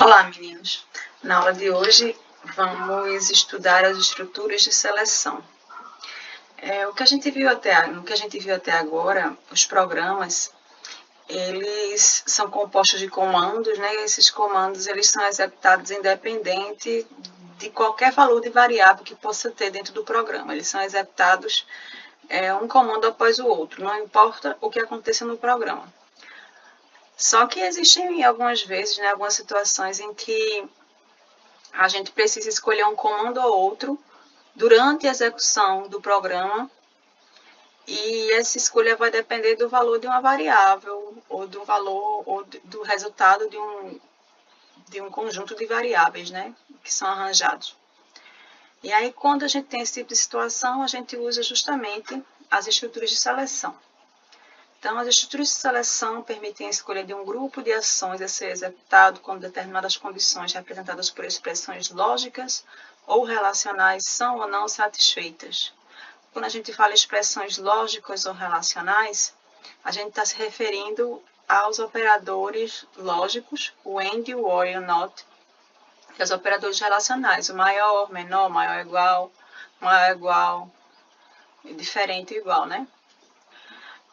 Olá, meninos. Na aula de hoje, vamos estudar as estruturas de seleção. No que a gente viu até agora, os programas, eles são compostos de comandos, né? E esses comandos, eles são executados independente de qualquer valor de variável que possa ter dentro do programa. Eles são executados um comando após o outro, não importa o que aconteça no programa. Só que existem algumas vezes, né, algumas situações em que a gente precisa escolher um comando ou outro durante a execução do programa e essa escolha vai depender do valor de uma variável ou do valor ou do resultado de um conjunto de variáveis, né, que são arranjados. E aí, quando a gente tem esse tipo de situação, a gente usa justamente as estruturas de seleção. Então, as estruturas de seleção permitem a escolha de um grupo de ações a ser executado quando determinadas condições representadas por expressões lógicas ou relacionais são ou não satisfeitas. Quando a gente fala expressões lógicas ou relacionais, a gente está se referindo aos operadores lógicos, o AND, o OR e o NOT, e os operadores relacionais, o maior, menor, maior igual, diferente e igual, né?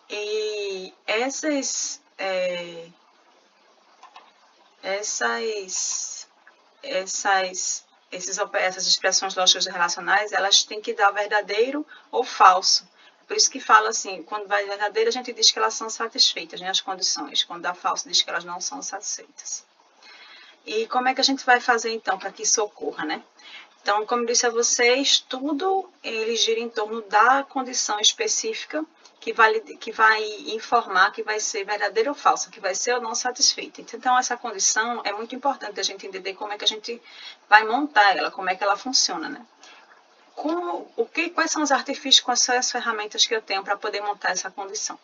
E essas expressões lógicas relacionais, elas têm que dar verdadeiro ou falso. Por isso que fala assim, quando vai verdadeiro, a gente diz que elas são satisfeitas, né, as condições. Quando dá falso, diz que elas não são satisfeitas. E como é que a gente vai fazer, então, para que isso ocorra, né? Então, como eu disse a vocês, tudo ele gira em torno da condição específica que vai informar que vai ser verdadeira ou falsa, que vai ser ou não satisfeita. Então, essa condição é muito importante a gente entender como é que a gente vai montar ela, como é que ela funciona, né? Quais são os artifícios, quais são as ferramentas que eu tenho para poder montar essa condição?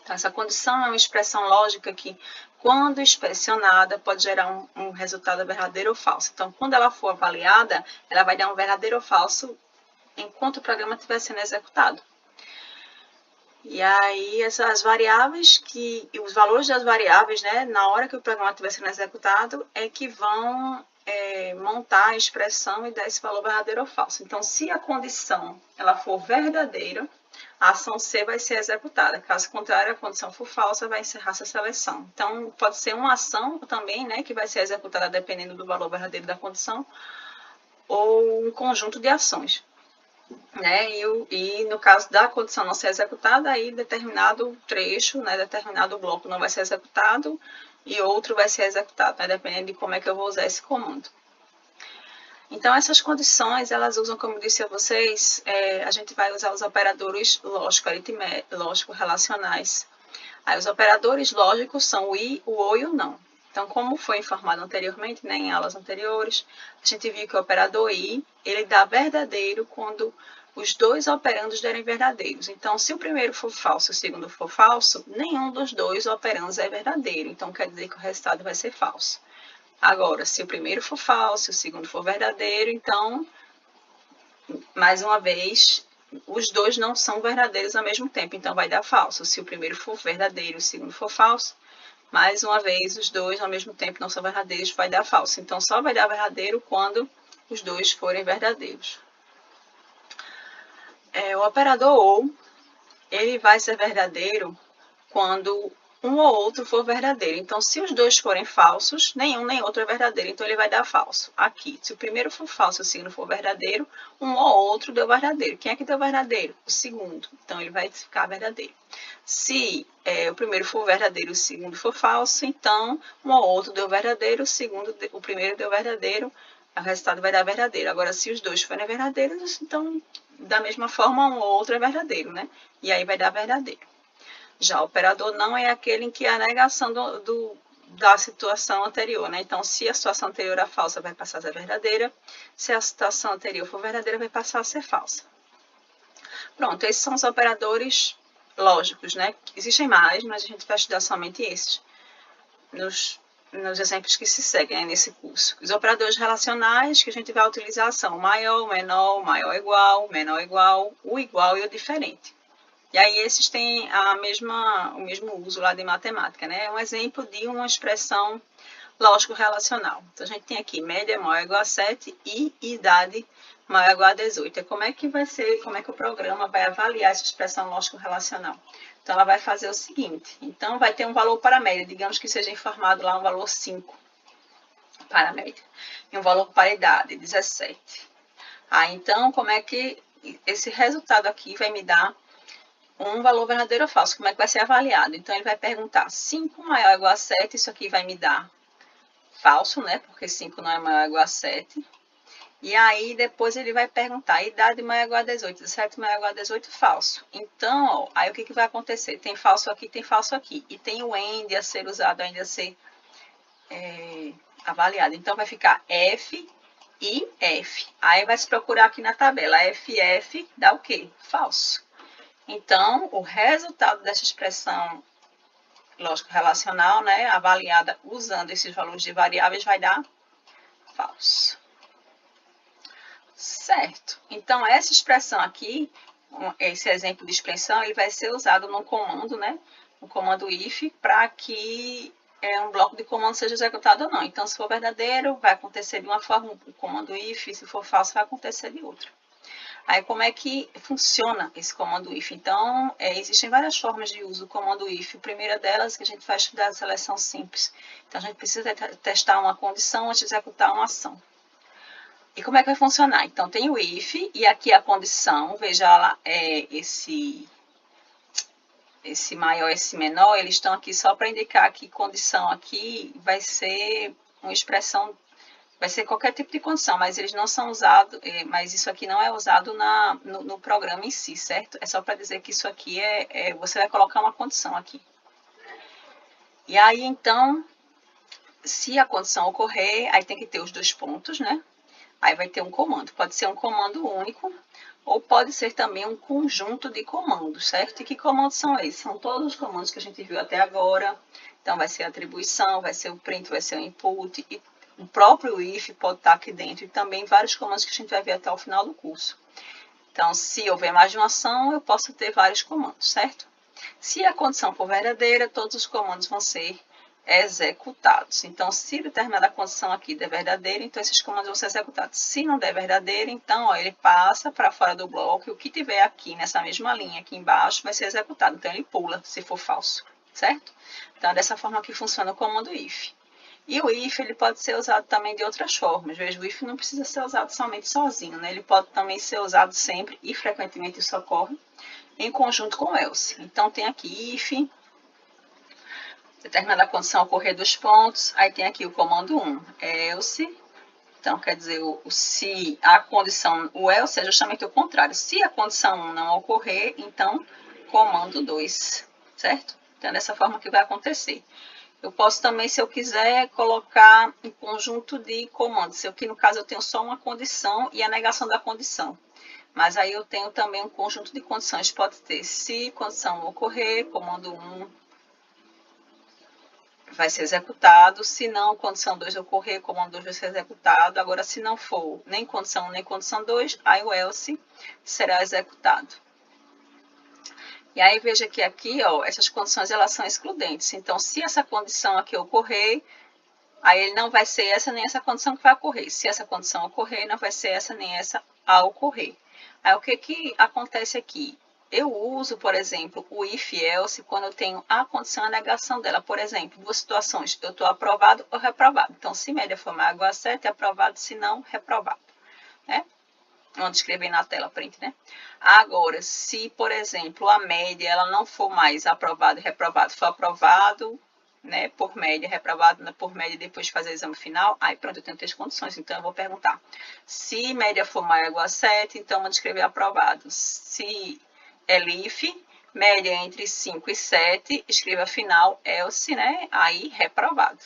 Então, essa condição é uma expressão lógica que, quando inspecionada, pode gerar um resultado verdadeiro ou falso. Então, quando ela for avaliada, ela vai dar um verdadeiro ou falso enquanto o programa estiver sendo executado. E aí, essas variáveis, os valores das variáveis, né, na hora que o programa estiver sendo executado, é que vão montar a expressão e dar esse valor verdadeiro ou falso. Então, se a condição ela for verdadeira, a ação C vai ser executada. Caso contrário, a condição for falsa, vai encerrar essa seleção. Então, pode ser uma ação também, né, que vai ser executada dependendo do valor verdadeiro da condição, ou um conjunto de ações. Né? E no caso da condição não ser executada, aí determinado trecho, né, determinado bloco não vai ser executado e outro vai ser executado, né, dependendo de como é que eu vou usar esse comando. Então, essas condições, elas usam, como eu disse a vocês, a gente vai usar os operadores lógico relacionais. Aí, os operadores lógicos são o i, o ou e o não. Então, como foi informado anteriormente, né, em aulas anteriores, a gente viu que o operador i, ele dá verdadeiro quando os dois operandos derem verdadeiros. Então, se o primeiro for falso e o segundo for falso, nenhum dos dois operandos é verdadeiro. Então, quer dizer que o resultado vai ser falso. Agora, se o primeiro for falso e o segundo for verdadeiro, então, mais uma vez, os dois não são verdadeiros ao mesmo tempo, então vai dar falso. Se o primeiro for verdadeiro e o segundo for falso, mais uma vez, os dois ao mesmo tempo não são verdadeiros, vai dar falso. Então, só vai dar verdadeiro quando os dois forem verdadeiros. O operador OU, ele vai ser verdadeiro quando um ou outro for verdadeiro. Então, se os dois forem falsos, nenhum nem outro é verdadeiro, então ele vai dar falso. Aqui, se o primeiro for falso e o segundo for verdadeiro, um ou outro deu verdadeiro. Quem é que deu verdadeiro? O segundo. Então, ele vai ficar verdadeiro. Se o primeiro for verdadeiro e o segundo for falso, então um ou outro deu verdadeiro, o primeiro deu verdadeiro, o resultado vai dar verdadeiro. Agora, se os dois forem verdadeiros, então, da mesma forma, um ou outro é verdadeiro, né? E aí vai dar verdadeiro. Já o operador não é aquele em que a negação da situação anterior, né? Então, se a situação anterior é falsa, vai passar a ser verdadeira. Se a situação anterior for verdadeira, vai passar a ser falsa. Pronto, esses são os operadores lógicos, né? Existem mais, mas a gente vai estudar somente esses nos exemplos que se seguem, né, nesse curso. Os operadores relacionais que a gente vai utilizar são o maior, o menor, o menor igual, o igual e o diferente. E aí esses têm o mesmo uso lá de matemática, né? É um exemplo de uma expressão lógico relacional. Então, a gente tem aqui média maior ou igual a 7 e idade maior ou igual a 18. E como é que vai ser, como é que o programa vai avaliar essa expressão lógico relacional? Então, ela vai fazer o seguinte. Então, vai ter um valor para a média. Digamos que seja informado lá um valor 5 para a média. E um valor para a idade, 17. Então, como é que esse resultado aqui vai me dar um valor verdadeiro ou falso? Como é que vai ser avaliado? Então, ele vai perguntar 5 maior ou igual a 7, isso aqui vai me dar falso, né? Porque 5 não é maior ou igual a 7. E aí, depois ele vai perguntar, idade maior ou igual a 18, 17 maior ou igual a 18, falso. Então, ó, aí o que vai acontecer? Tem falso aqui, tem falso aqui. E tem o AND a ser usado, ainda a ser avaliado. Então, vai ficar F e F. Aí, vai se procurar aqui na tabela. FF dá o quê? Falso. Então, o resultado dessa expressão lógico-relacional, né, avaliada usando esses valores de variáveis, vai dar falso. Certo. Então, essa expressão aqui, esse exemplo de expressão, ele vai ser usado no comando, né, no comando if, para que um bloco de comando seja executado ou não. Então, se for verdadeiro, vai acontecer de uma forma, o comando if, se for falso, vai acontecer de outra. Aí, como é que funciona esse comando if? Então, existem várias formas de uso do comando if. A primeira delas, que a gente vai estudar a seleção simples. Então, a gente precisa testar uma condição antes de executar uma ação. E como é que vai funcionar? Então, tem o if, e aqui a condição, veja lá, esse maior, esse menor, eles estão aqui só para indicar que condição aqui vai ser uma expressão, vai ser qualquer tipo de condição, mas eles não são usados, mas isso aqui não é usado no programa em si, certo? É só para dizer que isso aqui você vai colocar uma condição aqui. E aí, então, se a condição ocorrer, aí tem que ter os dois pontos, né? Aí vai ter um comando. Pode ser um comando único, ou pode ser também um conjunto de comandos, certo? E que comandos são esses? São todos os comandos que a gente viu até agora. Então, vai ser a atribuição, vai ser o print, vai ser o input, e o próprio if pode estar aqui dentro, e também vários comandos que a gente vai ver até o final do curso. Então, se houver mais de uma ação, eu posso ter vários comandos, certo? Se a condição for verdadeira, todos os comandos vão ser executados. Então, se determinada condição aqui der verdadeira, então esses comandos vão ser executados. Se não der verdadeira, então, ó, ele passa para fora do bloco e o que tiver aqui nessa mesma linha aqui embaixo vai ser executado. Então, ele pula se for falso, certo? Então, é dessa forma que funciona o comando if. E o if, ele pode ser usado também de outras formas. Veja, o if não precisa ser usado somente sozinho, né? Ele pode também ser usado sempre, e frequentemente isso ocorre, em conjunto com o else. Então, tem aqui if, determinada condição ocorrer dos pontos, aí tem aqui o comando 1, else, então quer dizer, se a condição, o else é justamente o contrário, se a condição 1 não ocorrer, então comando 2, certo? Então é dessa forma que vai acontecer. Eu posso também, se eu quiser, colocar um conjunto de comandos, se aqui no caso eu tenho só uma condição e a negação da condição. Mas aí eu tenho também um conjunto de condições, pode ter, se condição ocorrer, comando 1, vai ser executado, se não, condição 2 ocorrer, comando 2 vai ser executado. Agora, se não for nem condição 1 nem condição 2, aí o else será executado. E aí, veja que aqui, ó, essas condições elas são excludentes. Então, se essa condição aqui ocorrer, aí ele não vai ser essa nem essa condição que vai ocorrer. Se essa condição ocorrer, não vai ser essa nem essa a ocorrer. Aí, o que acontece aqui? Eu uso, por exemplo, o if else quando eu tenho a condição e a negação dela. Por exemplo, duas situações, eu estou aprovado ou reprovado. Então, se média for maior ou igual a 7, é aprovado, se não, reprovado. Né? Vamos escrever na tela, print, né? Agora, se, por exemplo, a média ela não for mais aprovado e reprovado, for aprovado, né, por média, reprovado por média depois de fazer o exame final, aí pronto, eu tenho 3 condições. Então, eu vou perguntar, se média for maior ou igual a 7, então vamos escrever aprovado. Se if, média entre 5 e 7, escreva final, else, né? Aí, reprovado.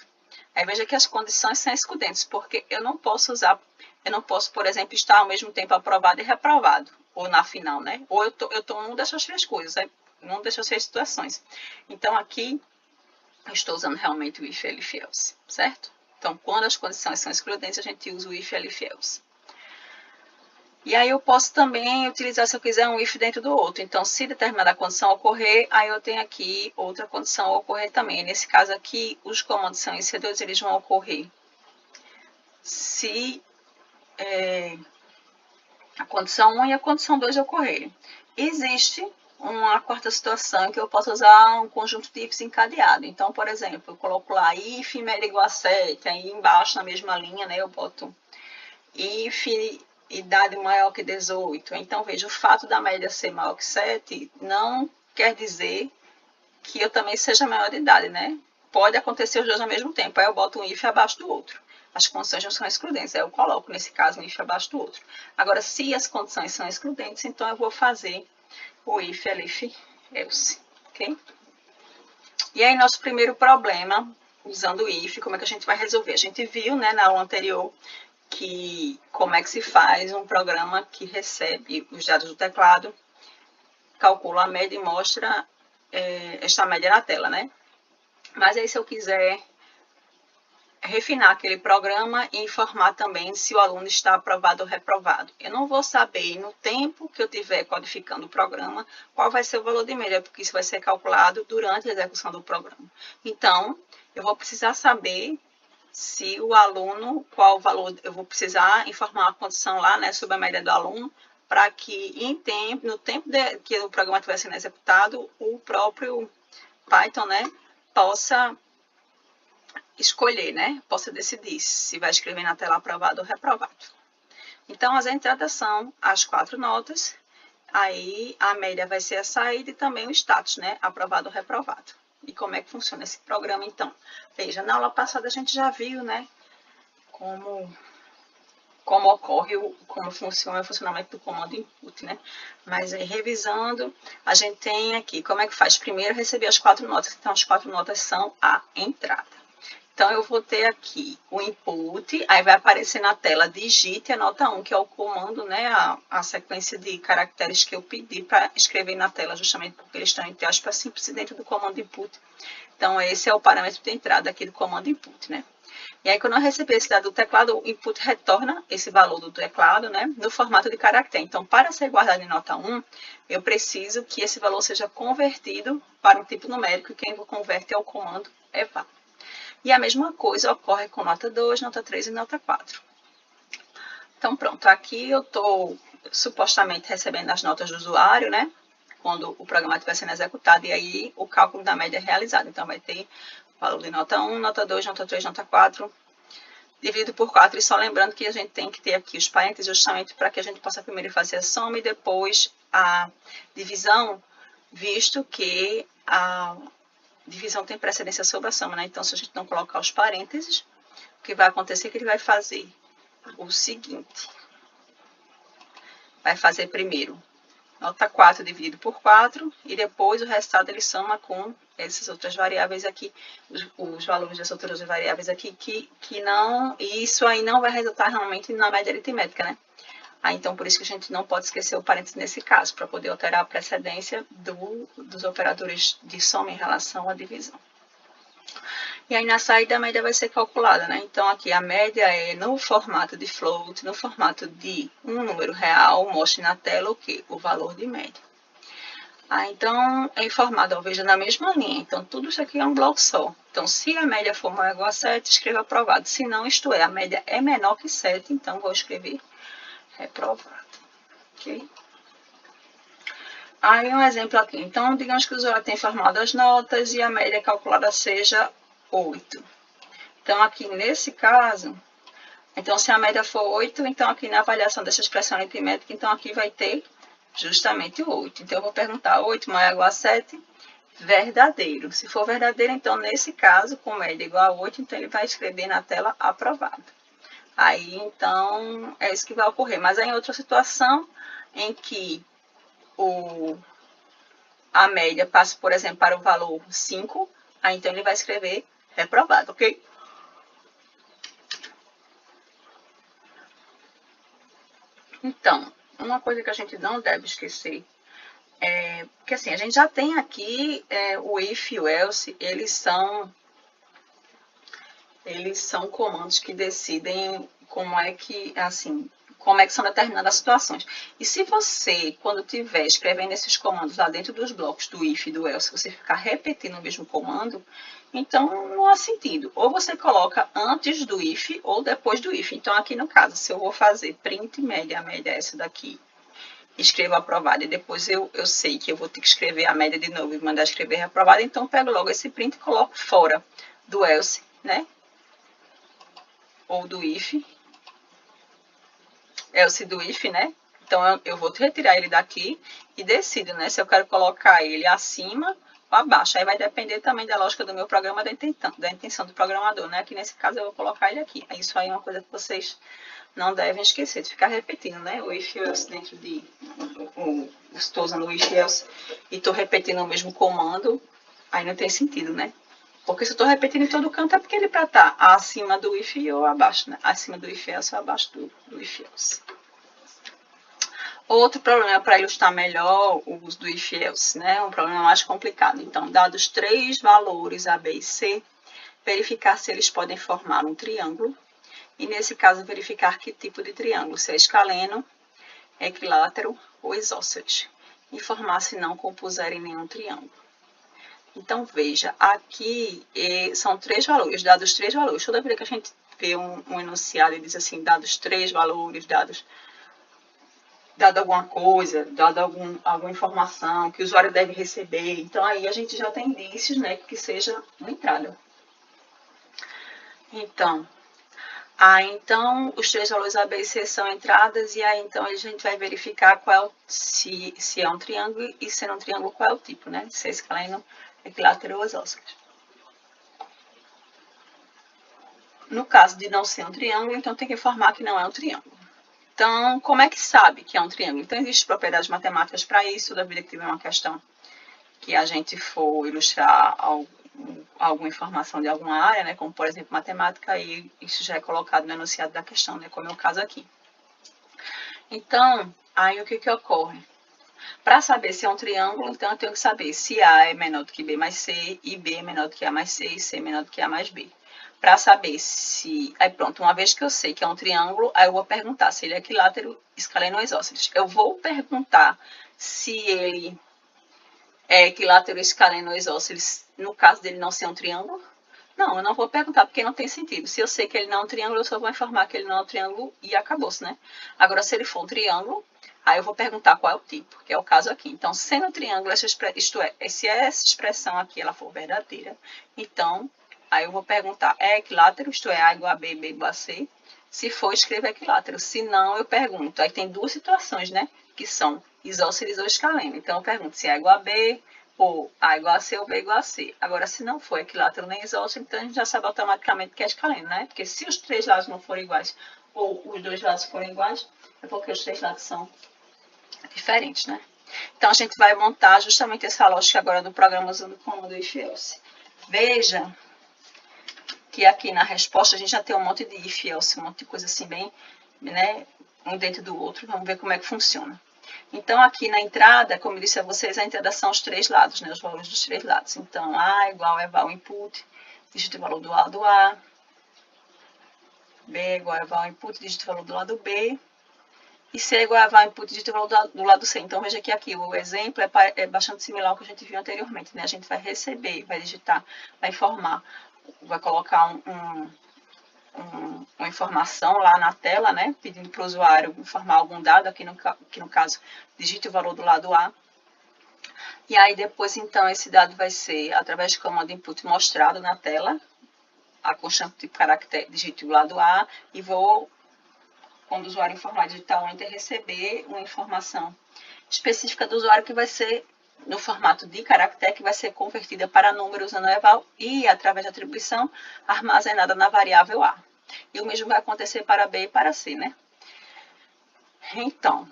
Aí, veja que as condições são excludentes, porque eu não posso, por exemplo, estar ao mesmo tempo aprovado e reprovado, ou na final, né? Ou eu tô em uma dessas 3 coisas, uma dessas 3 situações. Então, aqui, eu estou usando realmente o if, elif, else, certo? Então, quando as condições são excludentes, a gente usa o if, elif, else. E aí eu posso também utilizar, se eu quiser, um if dentro do outro. Então, se determinada condição ocorrer, aí eu tenho aqui outra condição ocorrer também. Nesse caso aqui, os comandos são IC2, eles vão ocorrer se a condição 1 e a condição 2 ocorrerem. Existe uma quarta situação em que eu posso usar um conjunto de ifs encadeado. Então, por exemplo, eu coloco lá if média igual a 7, aí embaixo na mesma linha, né, eu boto if idade maior que 18. Então, veja, o fato da média ser maior que 7 não quer dizer que eu também seja maior de idade, né? Pode acontecer os dois ao mesmo tempo. Aí eu boto um if abaixo do outro. As condições não são excludentes. Aí eu coloco, nesse caso, um if abaixo do outro. Agora, se as condições são excludentes, então eu vou fazer o if, elif, else. Ok? E aí, nosso primeiro problema, usando o if, como é que a gente vai resolver? A gente viu, né, na aula anterior, que como é que se faz um programa que recebe os dados do teclado, calcula a média e mostra esta média na tela, né? Mas aí se eu quiser refinar aquele programa e informar também se o aluno está aprovado ou reprovado. Eu não vou saber, no tempo que eu estiver codificando o programa, qual vai ser o valor de média, porque isso vai ser calculado durante a execução do programa. Então, eu vou precisar saber se o aluno, qual valor, eu vou precisar informar a condição lá, né, sobre a média do aluno, para que no tempo que o programa estiver sendo executado, o próprio Python, né, possa escolher, né, possa decidir se vai escrever na tela aprovado ou reprovado. Então, as entradas são as 4 notas, aí a média vai ser a saída e também o status, né, aprovado ou reprovado. E como é que funciona esse programa, então? Veja, na aula passada a gente já viu, né, como ocorre, como funciona o funcionamento do comando input, né? Mas aí, revisando, a gente tem aqui, como é que faz? Primeiro, receber as 4 notas. Então, as 4 notas são a entrada. Então, eu vou ter aqui o input, aí vai aparecer na tela, digite a nota 1, que é o comando, né, a sequência de caracteres que eu pedi para escrever na tela, justamente porque eles estão entre aspas simples dentro do comando input. Então, esse é o parâmetro de entrada aqui do comando input, né? E aí, quando eu receber esse dado do teclado, o input retorna esse valor do teclado, né, no formato de caractere. Então, para ser guardado em nota 1, eu preciso que esse valor seja convertido para um tipo numérico, e quem converte é o comando eval. E a mesma coisa ocorre com nota 2, nota 3 e nota 4. Então, pronto, aqui eu estou supostamente recebendo as notas do usuário, né, quando o programa estiver sendo executado, e aí o cálculo da média é realizado. Então, vai ter valor de nota 1, nota 2, nota 3, nota 4, dividido por 4. E só lembrando que a gente tem que ter aqui os parênteses justamente para que a gente possa primeiro fazer a soma e depois a divisão, visto que a divisão tem precedência sobre a soma, né? Então, se a gente não colocar os parênteses, o que vai acontecer é que ele vai fazer o seguinte. Vai fazer primeiro nota 4 dividido por 4, e depois o resultado ele soma com essas outras variáveis aqui, os valores das outras variáveis aqui, que não, e isso aí não vai resultar realmente na média aritmética, né? Então, por isso que a gente não pode esquecer o parênteses nesse caso, para poder alterar a precedência dos operadores de soma em relação à divisão. E aí, na saída, a média vai ser calculada, né? Então, aqui a média é no formato de float, no formato de um número real, mostre na tela o quê? O valor de média. Então, é informado, veja, na mesma linha. Então, tudo isso aqui é um bloco só. Então, se a média for maior ou igual a 7, escreva aprovado. Se não, isto é, a média é menor que 7, então vou escrever reprovado. Ok? Aí, um exemplo aqui. Então, digamos que o usuário tem formado as notas e a média calculada seja 8. Então, aqui nesse caso, então se a média for 8, então aqui na avaliação dessa expressão aritmética, então aqui vai ter justamente o 8. Então, eu vou perguntar 8 maior ou igual a 7, verdadeiro. Se for verdadeiro, então nesse caso, com média igual a 8, então ele vai escrever na tela aprovado. Aí, então, é isso que vai ocorrer. Mas aí, em outra situação em que a média passa, por exemplo, para o valor 5, aí então ele vai escrever reprovado, ok? Então, uma coisa que a gente não deve esquecer é que, assim, a gente já tem aqui o if e o else, eles são comandos que decidem como é que, assim, como é que são determinadas situações. E se você, quando estiver escrevendo esses comandos lá dentro dos blocos do if e do else, você ficar repetindo o mesmo comando, então não há sentido. Ou você coloca antes do if ou depois do if. Então, aqui no caso, se eu vou fazer print média, a média é essa daqui, escrevo aprovado e depois eu sei que eu vou ter que escrever a média de novo e mandar escrever aprovado, então eu pego logo esse print e coloco fora do else, né? Ou do if. Else do if, né? Então, eu vou retirar ele daqui e decido, né? Se eu quero colocar ele acima ou abaixo. Aí vai depender também da lógica do meu programa, da intenção do programador, né? Aqui nesse caso eu vou colocar ele aqui. Isso aí é uma coisa que vocês não devem esquecer, de ficar repetindo, né? O if else dentro de... Estou usando o if else e estou repetindo o mesmo comando, aí não tem sentido, né? Porque se eu estou repetindo em todo canto é porque ele para estar acima do if ou abaixo, né? Acima do if else ou abaixo do if else. Outro problema para ilustrar melhor o uso do if else, né? Um problema mais complicado. Então, dados 3 valores A, B e C, verificar se eles podem formar um triângulo. E nesse caso, verificar que tipo de triângulo, se é escaleno, equilátero ou isósceles. Informar se não compuserem nenhum triângulo. Então, veja, aqui são 3 valores, dados 3 valores. Toda vez que a gente vê um enunciado e diz assim, dados 3 valores, dado alguma coisa, dado alguma informação que o usuário deve receber. Então, aí a gente já tem indícios, né, que seja uma entrada. Então, os 3 valores A, B e C são entradas, e aí, então, a gente vai verificar se é um triângulo, e se é um triângulo, qual é o tipo, né? Se é escaleno, equilátero ou isósceles. No caso de não ser um triângulo, então tem que informar que não é um triângulo. Então, como é que sabe que é um triângulo? Então, existem propriedades matemáticas para isso, toda vida que tiver uma questão que a gente for ilustrar alguma informação de alguma área, né, como, por exemplo, matemática, e isso já é colocado no enunciado da questão, né, como é o caso aqui. Então, aí o que ocorre? Para saber se é um triângulo, então eu tenho que saber se A é menor do que B mais C, e B é menor do que A mais C, e C é menor do que A mais B. Para saber se... Aí pronto, uma vez que eu sei que é um triângulo, aí eu vou perguntar se ele é equilátero, escaleno ou isósceles. Eu vou perguntar se ele é equilátero, escaleno ou isósceles, no caso dele não ser um triângulo. Não, eu não vou perguntar, porque não tem sentido. Se eu sei que ele não é um triângulo, eu só vou informar que ele não é um triângulo e acabou-se, né? Agora, se ele for um triângulo, aí eu vou perguntar qual é o tipo, que é o caso aqui. Então, sendo um triângulo, isto é, se essa expressão aqui ela for verdadeira, então, aí eu vou perguntar, é equilátero, isto é, A igual a B, B igual a C? Se for, escreva equilátero. Se não, eu pergunto. Aí tem duas situações, né? Que são isósceles ou escaleno. Então, eu pergunto se A igual a B, ou A igual a C ou B igual a C. Agora, se não for equilátero nem isósceles, então a gente já sabe automaticamente que é escaleno, né? Porque se os 3 lados não forem iguais, ou os 2 lados forem iguais, é porque os 3 lados são diferentes, né? Então, a gente vai montar justamente essa lógica agora do programa usando o comando if else. Veja que aqui na resposta a gente já tem um monte de if else, um monte de coisa assim bem, né, um dentro do outro. Vamos ver como é que funciona. Então, aqui na entrada, como eu disse a vocês, a entrada são os 3 lados, né, os valores dos 3 lados. Então, A igual a val input, dígito o valor do lado A. B igual a val input, dígito o valor do lado B. E C igual a val input, dígito o valor do lado C. Então, veja que aqui o exemplo é bastante similar ao que a gente viu anteriormente, né? A gente vai receber, vai digitar, vai informar, vai colocar uma informação lá na tela, né, pedindo para o usuário informar algum dado, aqui no caso, digite o valor do lado A. E aí depois, então, esse dado vai ser, através de comando input, mostrado na tela, a constante tipo caractere, digite o lado A, e vou, quando o usuário informar, digitar o Enter, receber uma informação específica do usuário que vai ser no formato de caractere, que vai ser convertida para número usando o eval e, através da atribuição, armazenada na variável A. E o mesmo vai acontecer para B e para C, né? Então,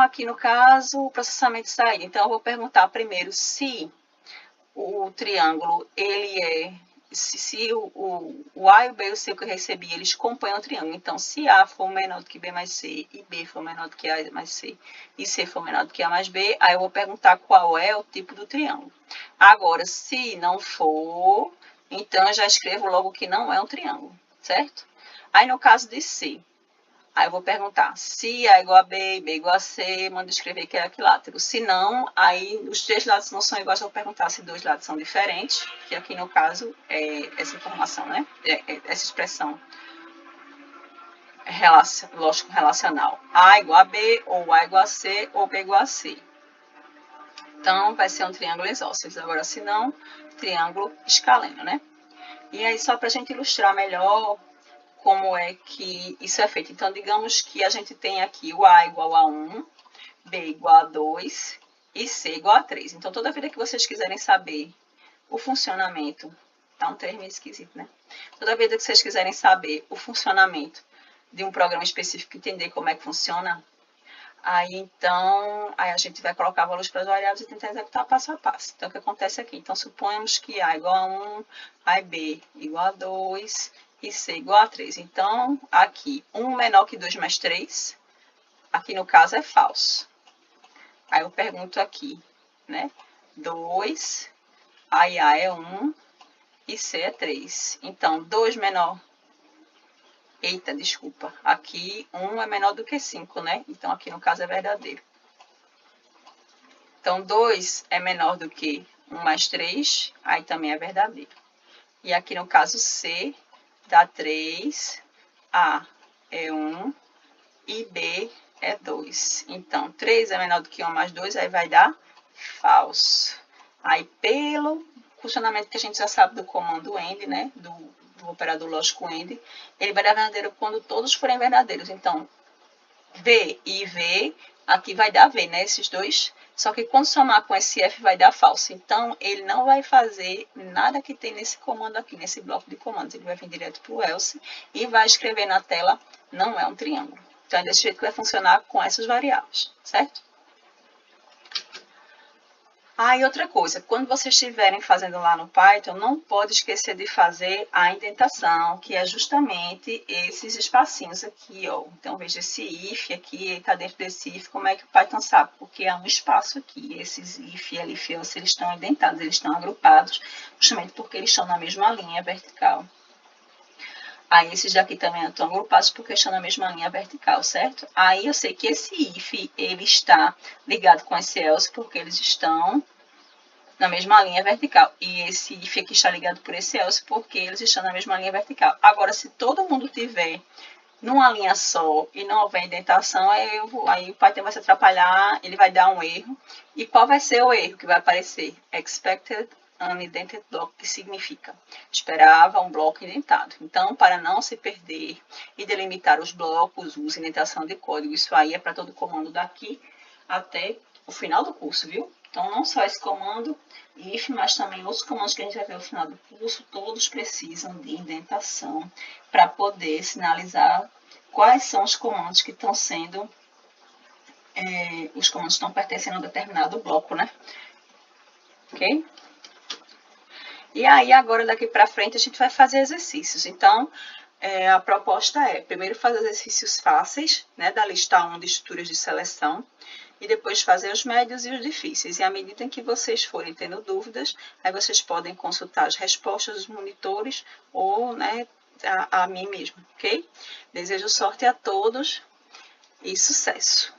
aqui no caso, o processamento está aí. Então, eu vou perguntar primeiro se o triângulo, ele é... Se o A e o B e o C que eu recebi, eles compõem o triângulo. Então, se A for menor do que B mais C, e B for menor do que A mais C, e C for menor do que A mais B, aí eu vou perguntar qual é o tipo do triângulo. Agora, se não for, então eu já escrevo logo que não é um triângulo, certo? Aí, no caso de C, Aí eu vou perguntar se A é igual a B, B é igual a C, manda escrever que é equilátero. Se não, aí os três lados não são iguais, eu vou perguntar se dois lados são diferentes, que aqui no caso é essa informação, né? Essa expressão lógico relacional. A igual a B, ou A igual a C, ou B igual a C. Então, vai ser um triângulo isósceles. Agora, se não, triângulo escaleno, né? E aí, só para a gente ilustrar melhor como é que isso é feito. Então, digamos que a gente tem aqui o A igual a 1, B igual a 2 e C igual a 3. Então, toda vez que vocês quiserem saber o funcionamento, tá um termo esquisito, né? Toda vez que vocês quiserem saber o funcionamento de um programa específico, entender como é que funciona, aí a gente vai colocar valores para as variáveis e tentar executar passo a passo. Então, o que acontece aqui? Então, suponhamos que A igual a 1, A e B igual a 2 e C igual a 3. Então, aqui, 1 menor que 2 mais 3, aqui no caso é falso. Aí eu pergunto aqui, né? 2, aí A é 1 e C é 3. Então, 2 menor... Eita, desculpa. Aqui, 1 é menor do que 5, né? Então, aqui no caso é verdadeiro. Então, 2 é menor do que 1 mais 3, aí também é verdadeiro. E aqui no caso C, dá 3, A é 1 e B é 2. Então, 3 é menor do que 1 mais 2, aí vai dar falso. Aí, pelo funcionamento que a gente já sabe do comando AND, né, do operador lógico AND, ele vai dar verdadeiro quando todos forem verdadeiros. Então, V e V, aqui vai dar V, né, esses dois. Só que quando somar com esse F vai dar falso. Então, ele não vai fazer nada que tem nesse comando aqui, nesse bloco de comandos. Ele vai vir direto para o else e vai escrever na tela, não é um triângulo. Então, é desse jeito que vai funcionar com essas variáveis, certo? Ah, e outra coisa, quando vocês estiverem fazendo lá no Python, não pode esquecer de fazer a indentação, que é justamente esses espacinhos aqui, ó. Então, veja esse if aqui, está dentro desse if, como é que o Python sabe? Porque há um espaço aqui, esses if, elif, else, eles estão indentados, eles estão agrupados, justamente porque eles estão na mesma linha vertical. Aí, esses daqui também estão agrupados porque estão na mesma linha vertical, certo? Aí, eu sei que esse if, ele está ligado com esse else porque eles estão na mesma linha vertical. E esse if aqui está ligado por esse else porque eles estão na mesma linha vertical. Agora, se todo mundo tiver numa linha só e não houver indentação, aí o Python vai se atrapalhar, ele vai dar um erro. E qual vai ser o erro que vai aparecer? Expected Unindented Block, que significa esperava um bloco indentado. Então, para não se perder e delimitar os blocos, use indentação de código. Isso aí é para todo comando daqui até o final do curso, viu? Então, não só esse comando if, mas também outros comandos que a gente vai ver no final do curso, todos precisam de indentação para poder sinalizar quais são os comandos que estão sendo, os comandos estão pertencendo a um determinado bloco, né? Ok? E aí, agora, daqui para frente, a gente vai fazer exercícios. Então, a proposta é, primeiro, fazer exercícios fáceis, né, da lista 1 de estruturas de seleção, e depois fazer os médios e os difíceis. E à medida em que vocês forem tendo dúvidas, aí vocês podem consultar as respostas dos monitores ou, né, a mim mesmo, ok? Desejo sorte a todos e sucesso!